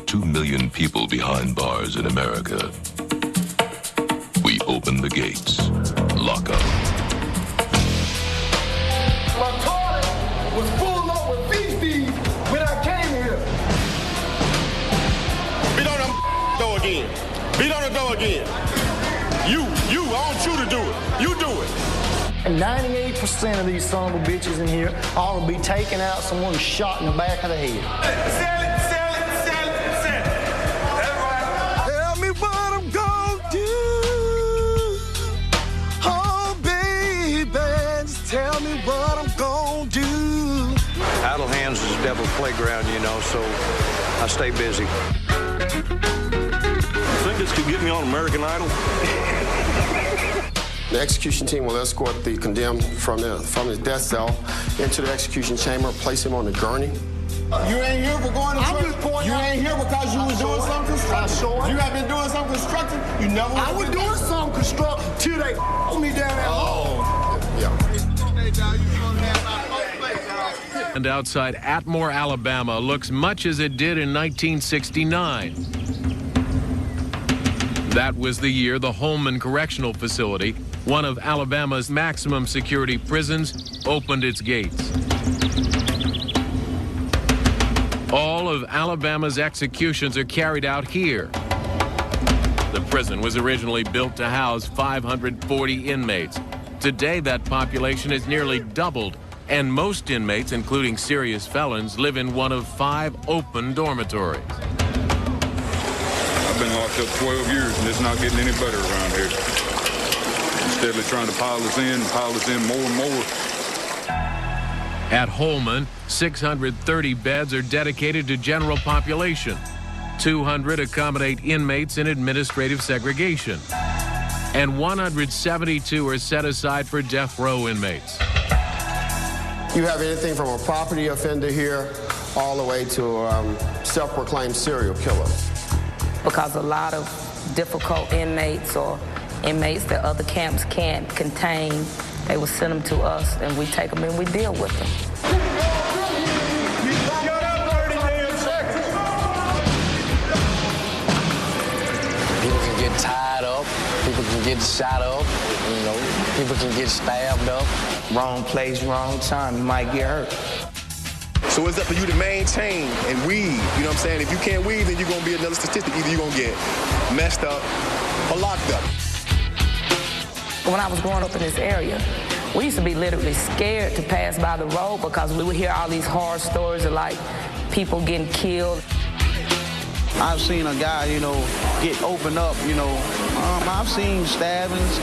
2 million people behind bars in America, we open the gates. Lock up. My toilet was full up with feces when I came here. Beat on them door again. Beat on the door again. I want you to do it. You do it. And 98% of these son of a bitches in here ought to be taken out, someone shot in the back of the head. Sell it. That's right. Tell me what I'm gonna do. Oh, baby, just tell me what I'm gonna do. Idle hands is the devil's playground, so I stay busy. You think this could get me on American Idol? The execution team will escort the condemned from his death cell into the execution chamber, place him on the gurney. You ain't here for going to church. You ain't here because you was doing something constructive. You have been doing something constructive. You never. I was doing something constructive till they me down there. Yeah. And outside Atmore, Alabama looks much as it did in 1969. That was the year the Holman Correctional Facility, one of Alabama's maximum security prisons, opened its gates. All of Alabama's executions are carried out here. The prison was originally built to house 540 inmates. Today, that population has nearly doubled, and most inmates, including serious felons, live in one of 5 open dormitories. I've been locked up 12 years, and it's not getting any better around here. Steadily trying to pile us in more and more. At Holman, 630 beds are dedicated to general population. 200 accommodate inmates in administrative segregation. And 172 are set aside for death row inmates. You have anything from a property offender here all the way to a self-proclaimed serial killer. Because a lot of difficult inmates or inmates that other camps can't contain, they will send them to us, and we take them and we deal with them. People can get tied up, people can get shot up, people can get stabbed up. Wrong place, wrong time, you might get hurt. So it's up to you to maintain and weed. You know what I'm saying? If you can't weed, then you're going to be another statistic. Either you're going to get messed up or locked up. When I was growing up in this area, we used to be literally scared to pass by the road because we would hear all these horror stories of like people getting killed. I've seen a guy, get opened up, I've seen stabbings.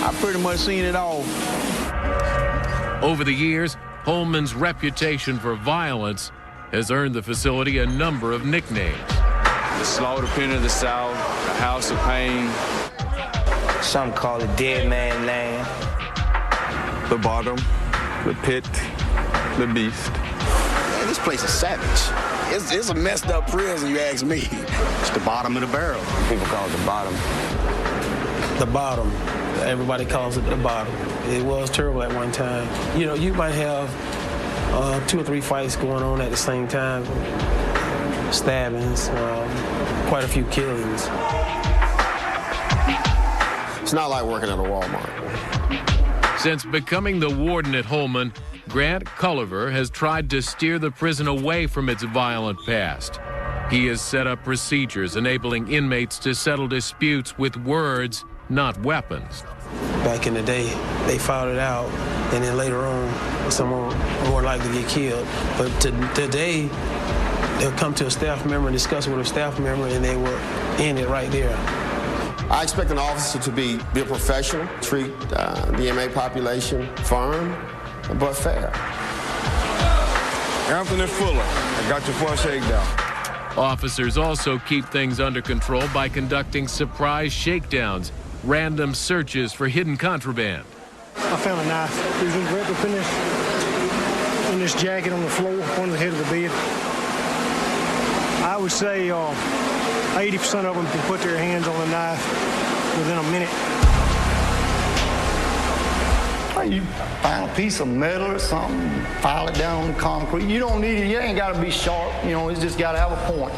I've pretty much seen it all. Over the years, Holman's reputation for violence has earned the facility a number of nicknames. The slaughter pen of the South, the House of Pain. Some call it Dead Man Land. The Bottom, the Pit, the Beast. Man, this place is savage. It's a messed up prison, you ask me. It's the bottom of the barrel. People call it the bottom. The bottom. Everybody calls it the bottom. It was terrible at one time. You might have 2 or 3 fights going on at the same time. Stabbings, quite a few killings. It's not like working at a Walmart. Since becoming the warden at Holman, Grant Culliver has tried to steer the prison away from its violent past. He has set up procedures enabling inmates to settle disputes with words, not weapons. Back in the day, they fought it out, and then later on, someone more likely to get killed. But today, they'll come to a staff member and discuss with a staff member, and they will end it right there. I expect an officer to be a professional, treat the inmate population firm, but fair. Anthony Fuller, I got you for a shakedown. Officers also keep things under control by conducting surprise shakedowns, random searches for hidden contraband. I found a knife. It was wrapped up in this jacket on the floor, on the head of the bed. I would say 80% of them can put their hands on the knife within a minute. You find a piece of metal or something, file it down on the concrete. You don't need it. You ain't got to be sharp. It's just got to have a point.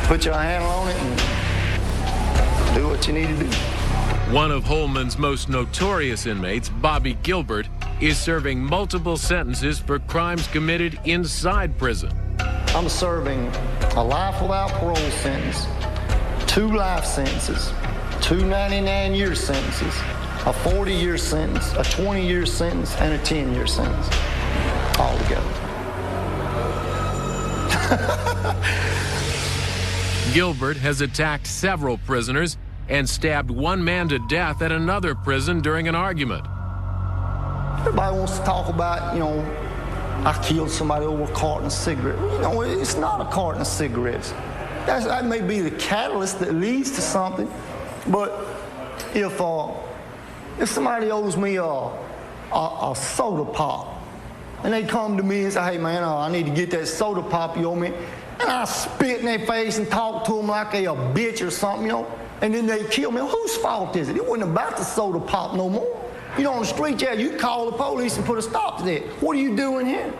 put your handle on it and do what you need to do. One of Holman's most notorious inmates, Bobby Gilbert, is serving multiple sentences for crimes committed inside prison. I'm serving a life without parole sentence, 2 life sentences, 2 99-year sentences, a 40-year sentence, a 20-year sentence, and a 10-year sentence, all together. Gilbert has attacked several prisoners and stabbed one man to death at another prison during an argument. Everybody wants to talk about, I killed somebody over a carton of cigarettes. It's not a carton of cigarettes. That may be the catalyst that leads to something, but if somebody owes me a soda pop, and they come to me and say, hey man, I need to get that soda pop you owe me, and I spit in their face and talk to them like they a bitch or something, and then they kill me, whose fault is it? It wasn't about the soda pop no more. On the street, you call the police and put a stop to that. What are you doing here?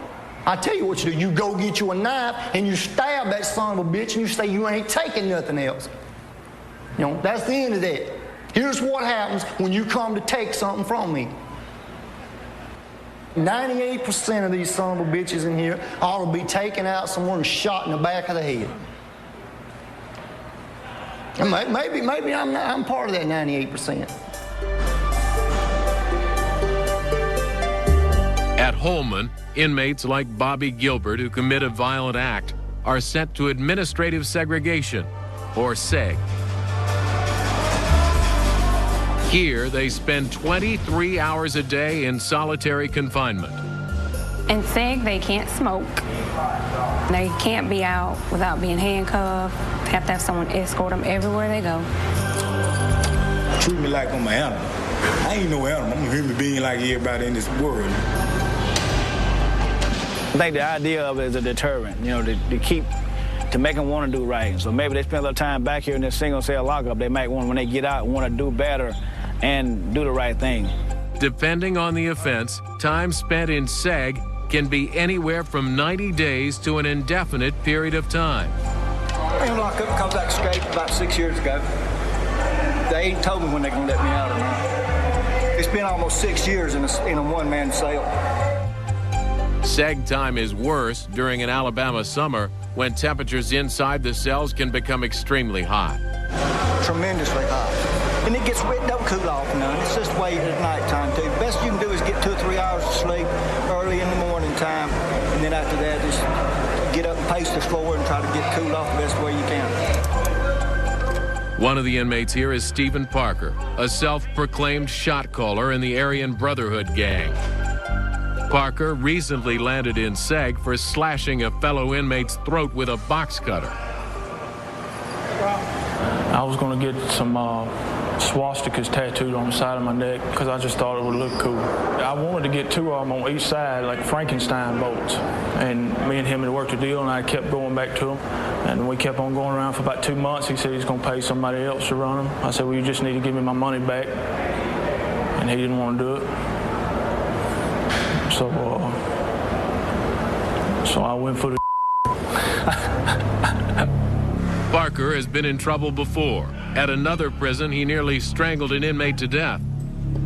I tell you what you do. You go get you a knife and you stab that son of a bitch and you say you ain't taking nothing else. That's the end of that. Here's what happens when you come to take something from me. 98% of these son of a bitches in here ought to be taken out somewhere and shot in the back of the head. And maybe I'm part of that 98%. At Holman, inmates like Bobby Gilbert who commit a violent act are sent to administrative segregation, or SEG. Here, they spend 23 hours a day in solitary confinement. In SEG, they can't smoke. They can't be out without being handcuffed. They have to have someone escort them everywhere they go. Treat me like I'm an animal. I ain't no animal. I'm a human being like everybody in this world. I think the idea of it is a deterrent, to make them want to do right. So maybe they spend a little time back here in this single cell lockup. They might want, when they get out, want to do better and do the right thing. Depending on the offense, time spent in SEG can be anywhere from 90 days to an indefinite period of time. L0ck-up come back straight about 6 years ago. They ain't told me when they're going to let me out or not. It's been almost 6 years in a one-man cell. SEG time is worse during an Alabama summer when temperatures inside the cells can become extremely hot. Tremendously hot. And it don't cool off none. It's just wait at nighttime too. The best you can do is get 2 or 3 hours of sleep early in the morning time, and then after that just get up and pace the floor and try to get cooled off the best way you can. One of the inmates here is Stephen Parker, a self-proclaimed shot caller in the Aryan Brotherhood gang. Parker recently landed in SEG for slashing a fellow inmate's throat with a box cutter. I was going to get some swastikas tattooed on the side of my neck because I just thought it would look cool. I wanted to get 2 of them on each side, like Frankenstein bolts. And me and him had worked a deal, and I kept going back to him. And we kept on going around for about 2 months. He said he's going to pay somebody else to run them. I said, well, you just need to give me my money back. And he didn't want to do it. So I went for the Parker has been in trouble before. At another prison, he nearly strangled an inmate to death.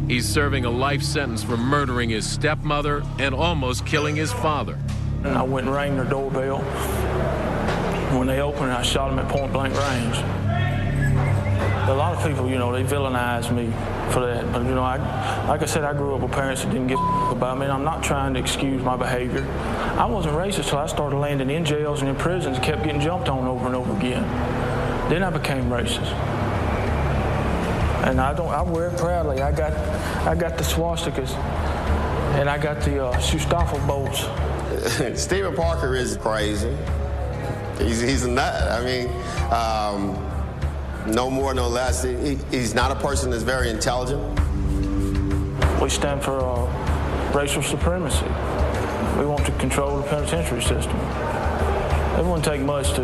He's serving a life sentence for murdering his stepmother and almost killing his father. And I went and rang their doorbell. When they opened it, I shot them at point-blank range. A lot of people, they villainize me for that. But, like I said, I grew up with parents that didn't give about me, and I'm not trying to excuse my behavior. I wasn't racist till I started landing in jails and in prisons and kept getting jumped on over and over again. Then I became racist. And I wear it proudly. I got the swastikas, and I got the Shustafel bolts. Stephen Parker is crazy. He's a nut. I mean, no more, no less. He's not a person that's very intelligent. We stand for racial supremacy. We want to control the penitentiary system. It wouldn't take much to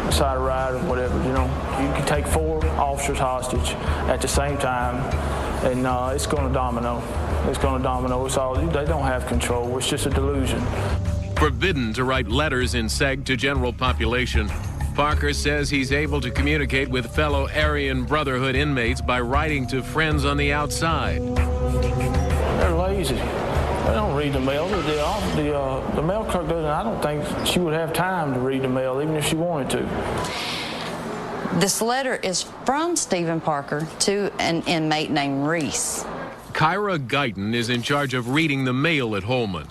decide a riot or whatever, You can take 4 officers hostage at the same time, and it's going to domino. It's going to domino. They don't have control. It's just a delusion. Forbidden to write letters in SEG to general population, Parker says he's able to communicate with fellow Aryan Brotherhood inmates by writing to friends on the outside. They're lazy. They don't read the mail. The mail clerk doesn't. I don't think she would have time to read the mail, even if she wanted to. This letter is from Stephen Parker to an inmate named Reese. Kyra Guyton is in charge of reading the mail at Holman.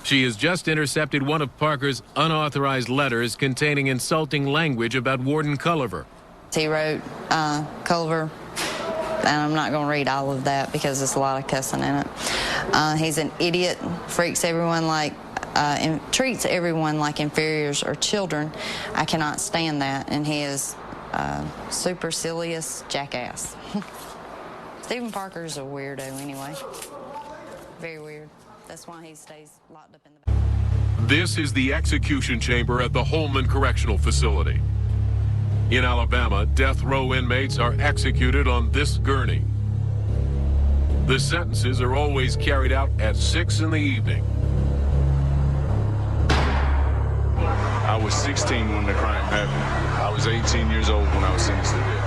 She has just intercepted one of Parker's unauthorized letters containing insulting language about Warden Culliver. He wrote, Culliver, and I'm not going to read all of that because there's a lot of cussing in it. He's an idiot, treats everyone like inferiors or children. I cannot stand that, and he is supercilious jackass. Stephen Parker's a weirdo anyway. Very weird. That's why he stays locked up in the back. This is the execution chamber at the Holman Correctional Facility. In Alabama, death row inmates are executed on this gurney. The sentences are always carried out at 6 in the evening. I was 16 when the crime happened. I was 18 years old when I was sentenced to death.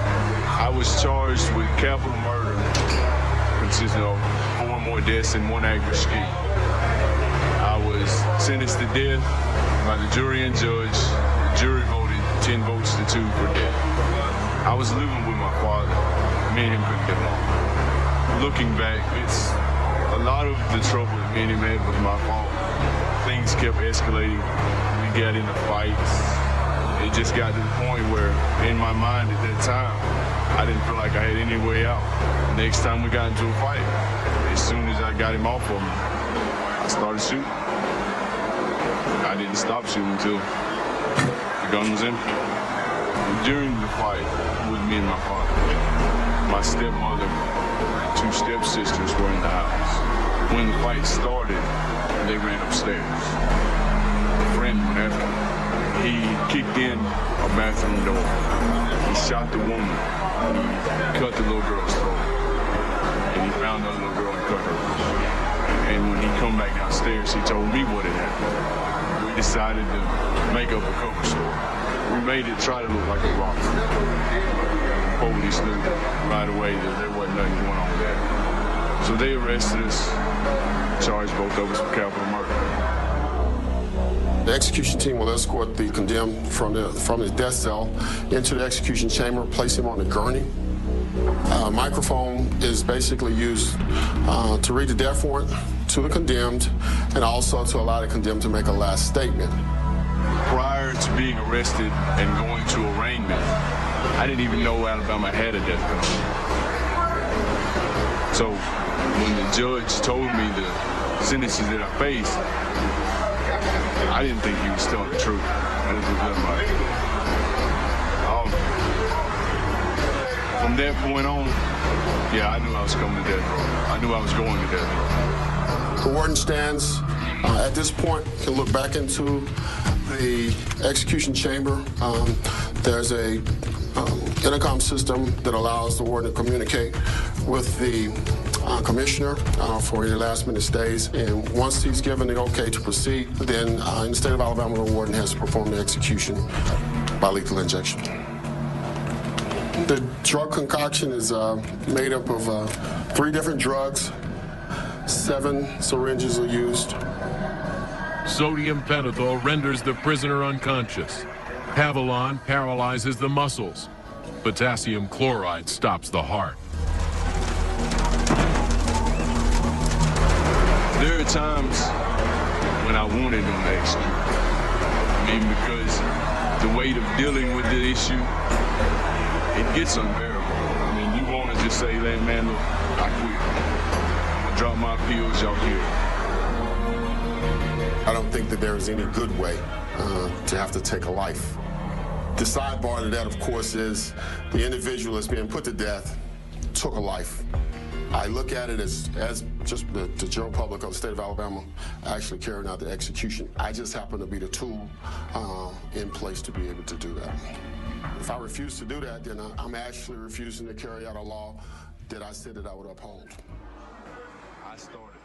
I was charged with capital murder, consisting of 4 more deaths and 1 act of escape. I was sentenced to death by the jury and judge. The jury voted 10 votes to 2 for death. I was living with my father. Me and him couldn't get along. Looking back, it's a lot of the trouble that me and him had was my fault. Things kept escalating. We got into fights. It just got to the point where, in my mind at that time, I didn't feel like I had any way out. The next time we got into a fight, as soon as I got him off of me, I started shooting. I didn't stop shooting until the gun was empty. During the fight with me and my father, my stepmother and 2 stepsisters were in the house. When the fight started, they ran upstairs. A friend went after me. He kicked in a bathroom door. He shot the woman. He cut the little girl's throat. And he found the little girl and cut her. And when he come back downstairs, he told me what had happened. We decided to make up a cover story. We made it try to look like a robbery. The police knew right away that there wasn't nothing going on with that. So they arrested us, charged both of us with capital murder. The execution team will escort the condemned from his death cell into the execution chamber, place him on a gurney. A microphone is basically used to read the death warrant to the condemned and also to allow the condemned to make a last statement. Prior to being arrested and going to arraignment, I didn't even know Alabama had a death penalty. So when the judge told me the sentences that I faced, I didn't think he was telling the truth. I didn't think that From that point on, yeah, I knew I was coming to death row. I knew I was going to death row. The warden stands at this point, can look back into the execution chamber. There's a intercom system that allows the warden to communicate with the commissioner for any last-minute stays. And once he's given the okay to proceed, then in the state of Alabama, the warden has to perform the execution by lethal injection. The drug concoction is made up of 3 different drugs. 7 syringes are used. Sodium pentothal renders the prisoner unconscious. Havalon paralyzes the muscles. Potassium chloride stops the heart. There are times when I wanted them to execute. I mean, because the weight of dealing with the issue, it gets unbearable. I mean, you want to just say, hey, man, look, I quit. I'm going to drop my pills, y'all here. I don't think that there is any good way to have to take a life. The sidebar to that, of course, is the individual that's being put to death took a life. I look at it as just the general public of the state of Alabama actually carrying out the execution. I just happen to be the tool in place to be able to do that. If I refuse to do that, then I'm actually refusing to carry out a law that I said that I would uphold. I started.